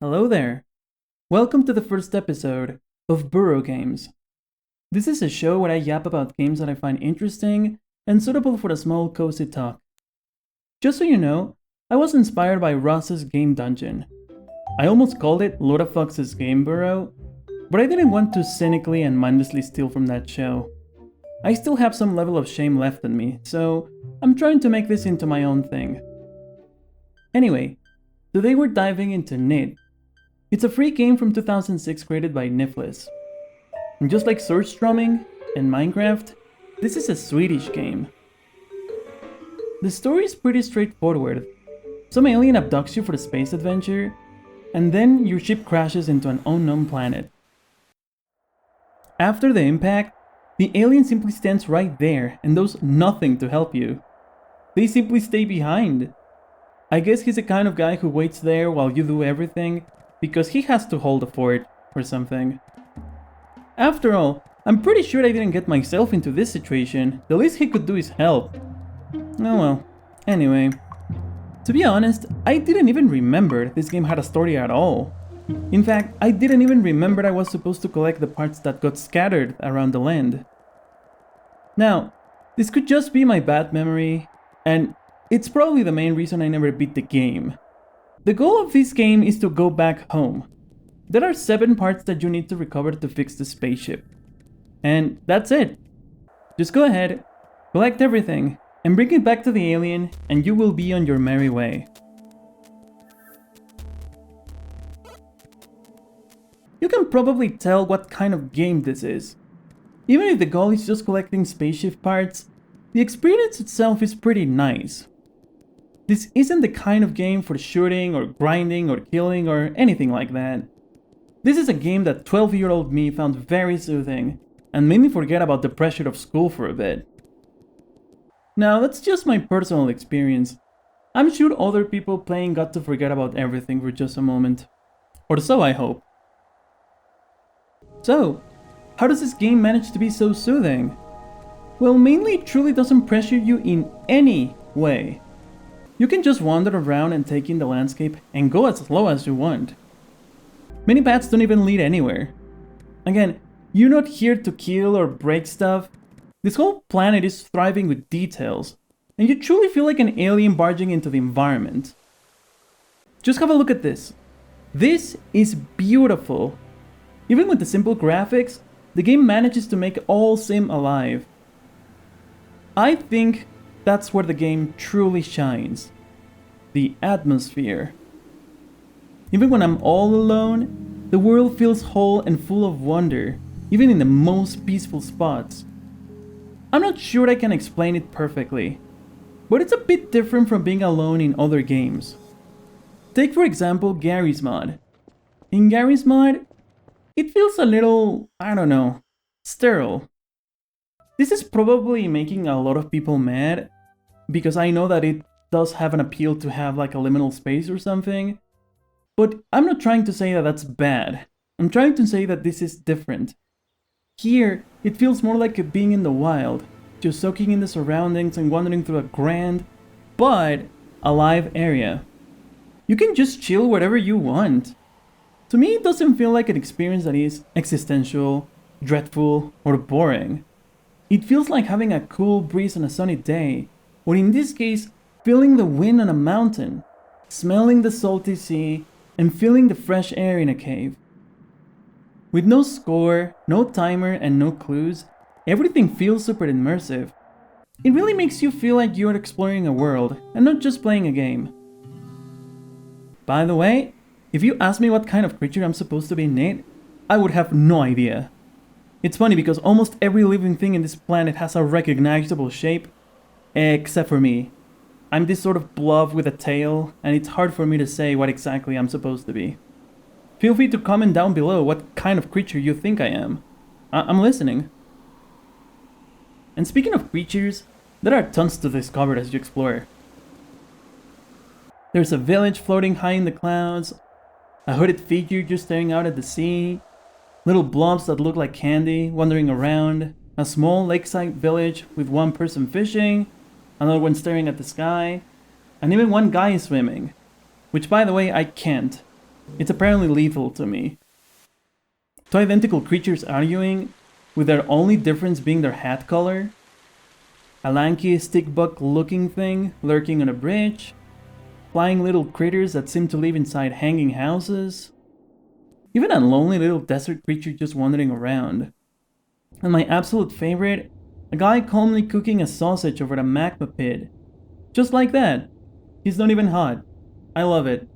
Hello there. Welcome to the first episode of Burrow Games. This is a show where I yap about games that I find interesting and suitable for a small cozy talk. Just so you know, I was inspired by Ross's Game Dungeon. I almost called it LUDAFOX's Game Burrow, but I didn't want to cynically and mindlessly steal from that show. I still have some level of shame left in me, so I'm trying to make this into my own thing. Anyway, today we're diving into Knytt. It's a free game from 2006 created by Knytt. And just like Surstrumming and Minecraft, this is a Swedish game. The story is pretty straightforward. Some alien abducts you for a space adventure, and then your ship crashes into an unknown planet. After the impact, the alien simply stands right there and does nothing to help you. They simply stay behind. I guess he's the kind of guy who waits there while you do everything, because he has to hold the fort or something. After all, I'm pretty sure I didn't get myself into this situation. The least he could do is help. Oh well. Anyway. To be honest, I didn't even remember this game had a story at all. In fact, I didn't even remember I was supposed to collect the parts that got scattered around the land. Now, this could just be my bad memory, and it's probably the main reason I never beat the game. The goal of this game is to go back home. There are 7 parts that you need to recover to fix the spaceship. And that's it. Just go ahead, collect everything, and bring it back to the alien, and you will be on your merry way. You can probably tell what kind of game this is. Even if the goal is just collecting spaceship parts, the experience itself is pretty nice. This isn't the kind of game for shooting or grinding or killing or anything like that. This is a game that 12-year-old me found very soothing and made me forget about the pressure of school for a bit. Now, that's just my personal experience. I'm sure other people playing got to forget about everything for just a moment. Or so I hope. So, how does this game manage to be so soothing? Well, mainly it truly doesn't pressure you in any way. You can just wander around and take in the landscape and go as slow as you want. Many paths don't even lead anywhere. Again, you're not here to kill or break stuff. This whole planet is thriving with details, and you truly feel like an alien barging into the environment. Just have a look at this. This is beautiful. Even with the simple graphics, the game manages to make it all seem alive. I think that's where the game truly shines. The atmosphere. Even when I'm all alone, the world feels whole and full of wonder, even in the most peaceful spots. I'm not sure I can explain it perfectly, but it's a bit different from being alone in other games. Take for example Garry's Mod. In Garry's Mod, it feels a little, I don't know, sterile. This is probably making a lot of people mad, because I know that it does have an appeal to have like a liminal space or something, but I'm not trying to say that that's bad. I'm trying to say that this is different. Here, it feels more like being in the wild, just soaking in the surroundings and wandering through a grand, but alive area. You can just chill wherever you want. To me, it doesn't feel like an experience that is existential, dreadful, or boring. It feels like having a cool breeze on a sunny day, or in this case, feeling the wind on a mountain, smelling the salty sea, and feeling the fresh air in a cave. With no score, no timer, and no clues, everything feels super immersive. It really makes you feel like you're exploring a world, and not just playing a game. By the way, if you ask me what kind of creature I'm supposed to be in Knytt, I would have no idea. It's funny because almost every living thing in this planet has a recognizable shape, except for me. I'm this sort of blob with a tail, and it's hard for me to say what exactly I'm supposed to be. Feel free to comment down below what kind of creature you think I am. I'm listening. And speaking of creatures, there are tons to discover as you explore. There's a village floating high in the clouds, a hooded figure just staring out at the sea, little blobs that look like candy wandering around, a small lakeside village with one person fishing, another one staring at the sky, and even one guy swimming. Which, by the way, I can't. It's apparently lethal to me. Two identical creatures arguing, with their only difference being their hat color. A lanky stick-bug looking thing lurking on a bridge. Flying little critters that seem to live inside hanging houses. Even a lonely little desert creature just wandering around. And my absolute favorite, a guy calmly cooking a sausage over a magma pit. Just like that. He's not even hot. I love it.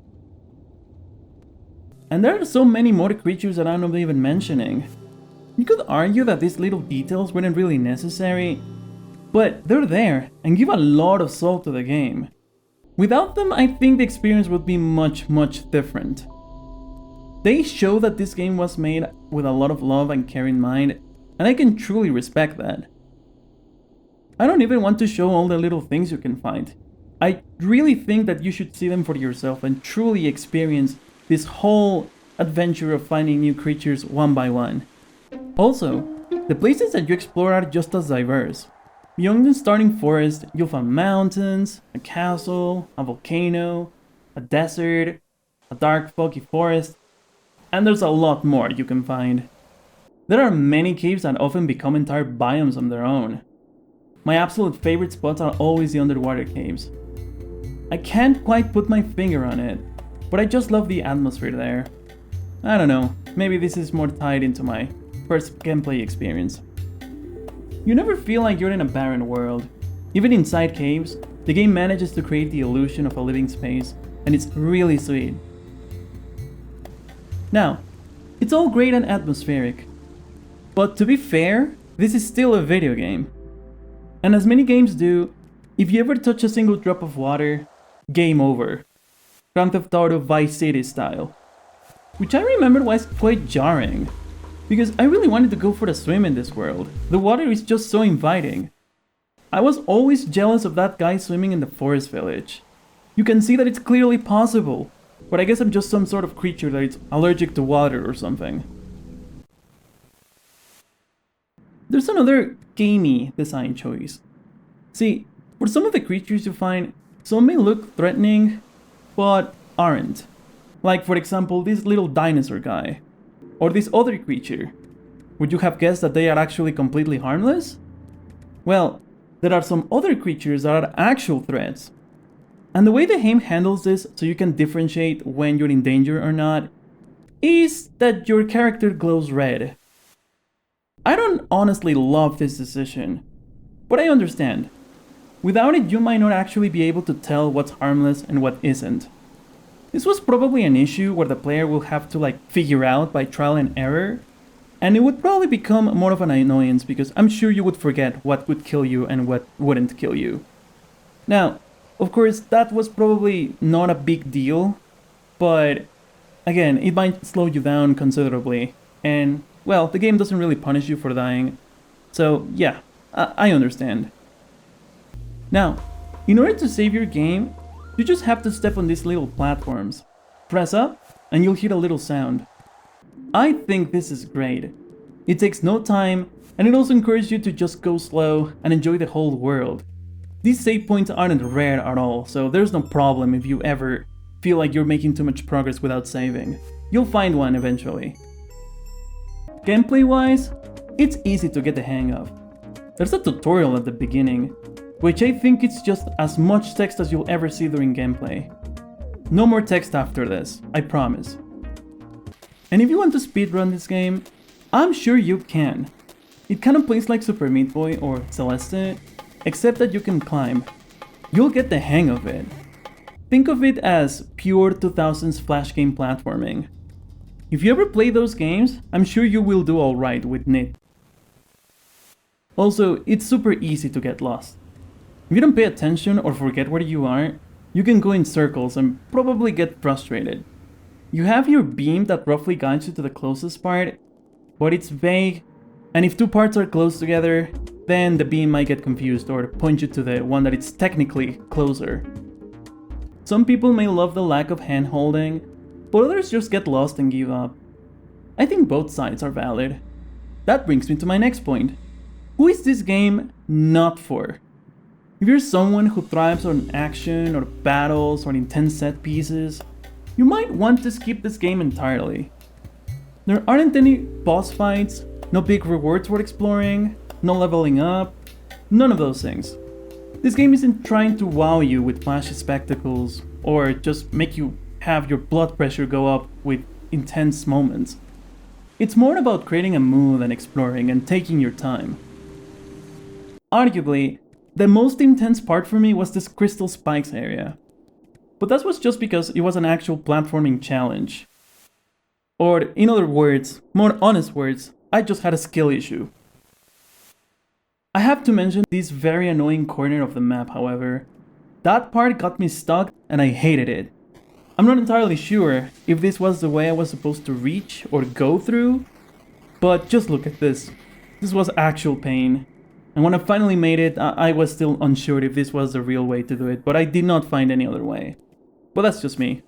And there are so many more creatures that I'm not even mentioning. You could argue that these little details weren't really necessary, but they're there and give a lot of soul to the game. Without them, I think the experience would be much different. They show that this game was made with a lot of love and care in mind, and I can truly respect that. I don't even want to show all the little things you can find. I really think that you should see them for yourself and truly experience this whole adventure of finding new creatures one by one. Also, the places that you explore are just as diverse. Beyond the starting forest, you'll find mountains, a castle, a volcano, a desert, a dark foggy forest, and there's a lot more you can find. There are many caves that often become entire biomes on their own. My absolute favorite spots are always the underwater caves. I can't quite put my finger on it, but I just love the atmosphere there. I don't know, maybe this is more tied into my first gameplay experience. You never feel like you're in a barren world. Even inside caves, the game manages to create the illusion of a living space, and it's really sweet. Now, it's all great and atmospheric, but to be fair, this is still a video game. And as many games do, if you ever touch a single drop of water, game over. Grand Theft Auto Vice City style. Which I remember was quite jarring, because I really wanted to go for a swim in this world. The water is just so inviting. I was always jealous of that guy swimming in the forest village. You can see that it's clearly possible, but I guess I'm just some sort of creature that is allergic to water or something. There's another gamey design choice. See, for some of the creatures you find, some may look threatening, but aren't. Like for example this little dinosaur guy. Or this other creature. Would you have guessed that they are actually completely harmless? Well, there are some other creatures that are actual threats. And the way the game handles this so you can differentiate when you're in danger or not, is that your character glows red. I don't honestly love this decision, but I understand. Without it, you might not actually be able to tell what's harmless and what isn't. This was probably an issue where the player will have to figure out by trial and error, and it would probably become more of an annoyance because I'm sure you would forget what would kill you and what wouldn't kill you. Now, of course, that was probably not a big deal, but again, it might slow you down considerably, and well, the game doesn't really punish you for dying, so yeah, I understand. Now, in order to save your game, you just have to step on these little platforms. Press up, and you'll hear a little sound. I think this is great. It takes no time, and it also encourages you to just go slow and enjoy the whole world. These save points aren't rare at all, so there's no problem if you ever feel like you're making too much progress without saving. You'll find one eventually. Gameplay-wise, it's easy to get the hang of. There's a tutorial at the beginning, which I think it's just as much text as you'll ever see during gameplay. No more text after this, I promise. And if you want to speedrun this game, I'm sure you can. It kind of plays like Super Meat Boy or Celeste, except that you can climb. You'll get the hang of it. Think of it as pure 2000s flash game platforming. If you ever play those games, I'm sure you will do alright with Knytt. Also, it's super easy to get lost. If you don't pay attention or forget where you are, you can go in circles and probably get frustrated. You have your beam that roughly guides you to the closest part, but it's vague, and if two parts are close together, then the beam might get confused or point you to the one that is technically closer. Some people may love the lack of hand-holding, but others just get lost and give up. I think both sides are valid. That brings me to my next point. Who is this game not for? If you're someone who thrives on action or battles or intense set pieces, you might want to skip this game entirely. There aren't any boss fights, no big rewards for exploring, no leveling up, none of those things. This game isn't trying to wow you with flashy spectacles, or just make you have your blood pressure go up with intense moments. It's more about creating a mood and exploring and taking your time. Arguably, the most intense part for me was this Crystal Spikes area. But that was just because it was an actual platforming challenge. Or, in other words, more honest words, I just had a skill issue. I have to mention this very annoying corner of the map, however. That part got me stuck and I hated it. I'm not entirely sure if this was the way I was supposed to reach or go through, but just look at this. This was actual pain. And when I finally made it, I was still unsure if this was the real way to do it, but I did not find any other way. But that's just me.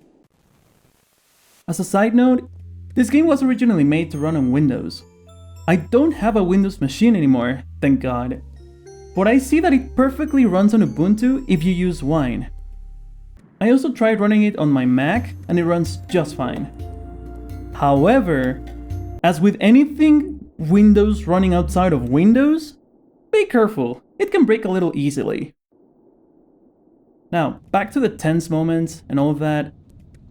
As a side note, this game was originally made to run on Windows. I don't have a Windows machine anymore, thank God. But I see that it perfectly runs on Ubuntu if you use Wine. I also tried running it on my Mac and it runs just fine. However, as with anything Windows running outside of Windows, be careful, it can break a little easily. Now, back to the tense moments and all of that.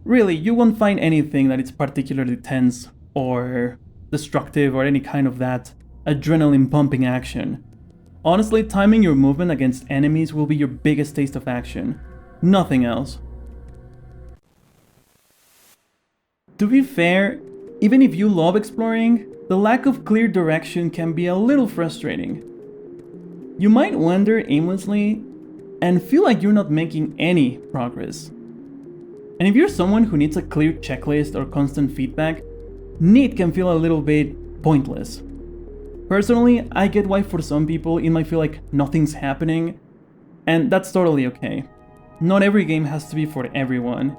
Really, you won't find anything that is particularly tense or destructive or any kind of that adrenaline pumping action. Honestly, timing your movement against enemies will be your biggest taste of action. Nothing else. To be fair, even if you love exploring, the lack of clear direction can be a little frustrating. You might wander aimlessly and feel like you're not making any progress. And if you're someone who needs a clear checklist or constant feedback, Knytt can feel a little bit pointless. Personally, I get why for some people it might feel like nothing's happening, and that's totally okay. Not every game has to be for everyone,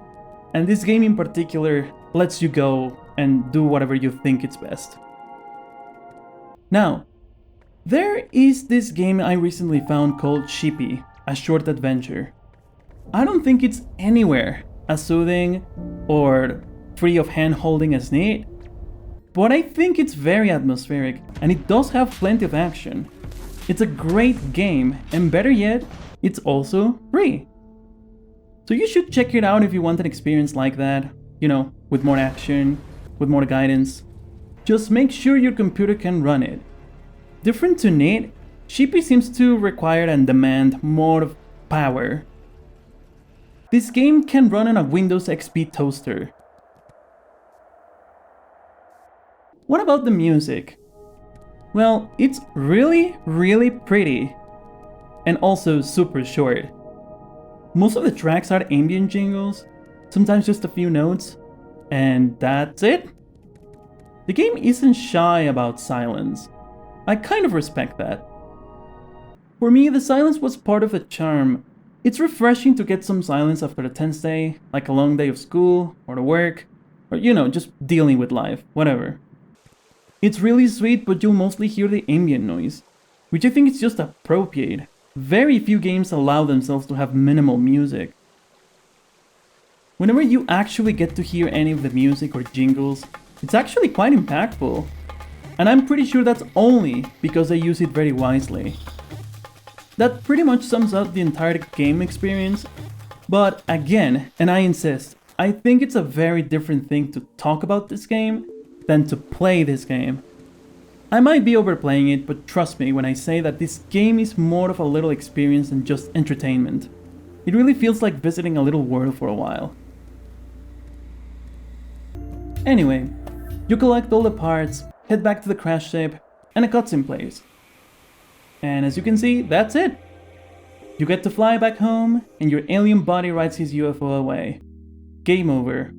and this game in particular lets you go and do whatever you think is best. Now, there is this game I recently found called Sheepy, a short adventure. I don't think it's anywhere as soothing or free of hand-holding as Knytt, but I think it's very atmospheric and it does have plenty of action. It's a great game, and better yet, it's also free. So you should check it out if you want an experience like that, you know, with more action, with more guidance. Just make sure your computer can run it. Different to Knytt, Sheepy seems to require and demand more power. This game can run on a Windows XP toaster. What about the music? Well, it's really pretty, and also super short. Most of the tracks are ambient jingles, sometimes just a few notes, and that's it. The game isn't shy about silence. I kind of respect that. For me, the silence was part of the charm. It's refreshing to get some silence after a tense day, like a long day of school, or work, or you know, just dealing with life, whatever. It's really sweet, but you'll mostly hear the ambient noise, which I think is just appropriate. Very few games allow themselves to have minimal music. Whenever you actually get to hear any of the music or jingles, it's actually quite impactful. And I'm pretty sure that's only because they use it very wisely. That pretty much sums up the entire game experience, but again, and I insist, I think it's a very different thing to talk about this game than to play this game. I might be overplaying it, but trust me when I say that this game is more of a little experience than just entertainment. It really feels like visiting a little world for a while. Anyway, you collect all the parts, head back to the crash ship, and a cutscene plays. And as you can see, that's it! You get to fly back home, and your alien buddy rides his UFO away. Game over.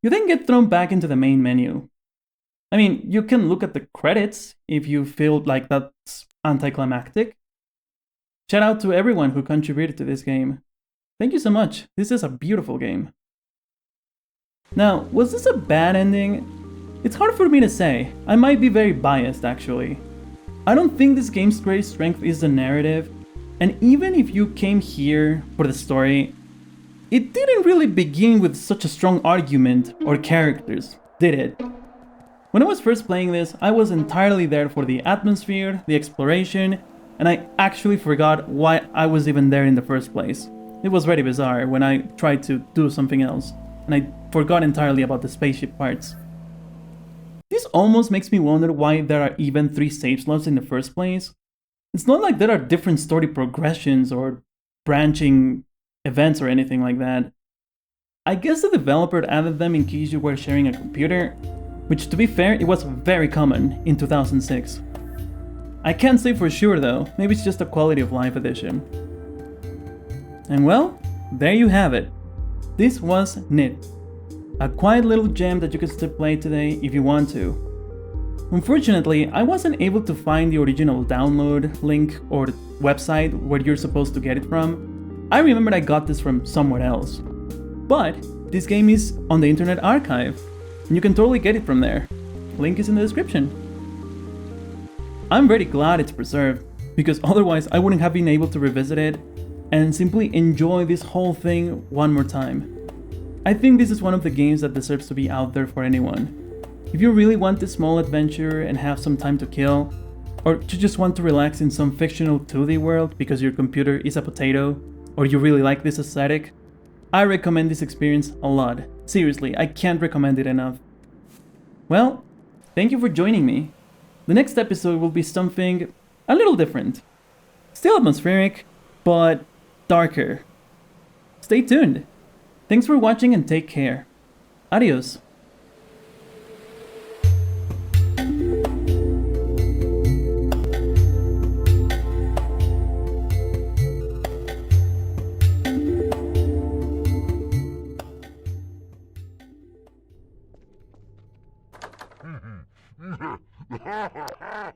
You then get thrown back into the main menu. I mean, you can look at the credits if you feel like that's anticlimactic. Shout out to everyone who contributed to this game. Thank you so much, this is a beautiful game. Now, was this a bad ending? It's hard for me to say. I might be very biased actually. I don't think this game's greatest strength is the narrative, and even if you came here for the story, it didn't really begin with such a strong argument or characters, did it? When I was first playing this, I was entirely there for the atmosphere, the exploration, and I actually forgot why I was even there in the first place. It was very bizarre when I tried to do something else, and I forgot entirely about the spaceship parts. This almost makes me wonder why there are even 3 save slots in the first place. It's not like there are different story progressions or branching events or anything like that. I guess the developer added them in case you were sharing a computer, which to be fair, it was very common in 2006. I can't say for sure though, maybe it's just a quality of life edition. And well, there you have it. This was Knytt. A quiet little gem that you can still play today if you want to. Unfortunately, I wasn't able to find the original download link or website where you're supposed to get it from. I remember I got this from somewhere else. But this game is on the Internet Archive, and you can totally get it from there. Link is in the description. I'm very glad it's preserved, because otherwise I wouldn't have been able to revisit it and simply enjoy this whole thing one more time. I think this is one of the games that deserves to be out there for anyone. If you really want this small adventure and have some time to kill, or you just want to relax in some fictional 2D world because your computer is a potato, or you really like this aesthetic, I recommend this experience a lot. Seriously, I can't recommend it enough. Well, thank you for joining me. The next episode will be something a little different. Still atmospheric, but darker. Stay tuned. Thanks for watching and take care. Adios. Ha ha ha!